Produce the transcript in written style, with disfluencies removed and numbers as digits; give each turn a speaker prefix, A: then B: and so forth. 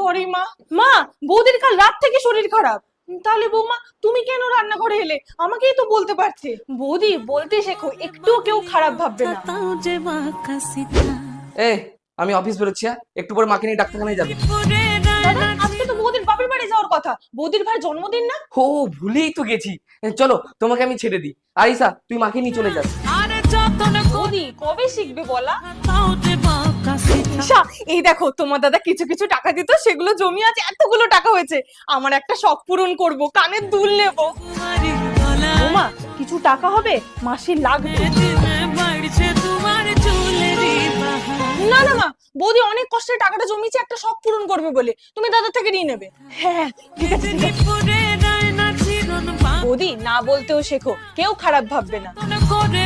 A: Sorry মা। মা, বৌদির কাল রাত থেকে শরীর খারাপ। তাহলে বৌমা তুমি কেন রান্নাঘরে এলে? আমাকেই তো বলতে পারছে। বৌদি বলতে শেখো, একটু কেউ খারাপ ভাববে না।
B: এ আমি অফিস বেরোচ্ছি, একটু পরে মাকে নিয়ে ডাক্তারখানায় যাবে।
A: দাদা, আজকে তো বৌদির বাপের বাড়ি যাওয়ার কথা, বৌদির ভাই জন্মদিন না?
B: ও ভুলেই তো গেছি। চলো তোমাকে আমি ছেড়ে দিই। আরিসা তুই মাকে নিয়ে চলে যাস।
A: বৌদি কবে শিখবে বলা? ঈশা, এই দেখো তোমার দাদা কিছু কিছু টাকা দিত, সেগুলো জমি আছে, এতগুলো টাকা হয়েছে। আমার একটা শখ পূরণ করব, কানের দুল নেব। ওমা, কিছু টাকা হবে, মাসি লাগবে। না না মা, বৌদি অনেক কষ্টে টাকাটা জমিয়েছে একটা শখ পূরণ করবে বলে, তুমি দাদা থেকে নিয়ে নেবে। হ্যাঁ ঠিক আছে ঠিক আছে। বৌদি না বলতেও শেখো, কেউ খারাপ ভাববে না।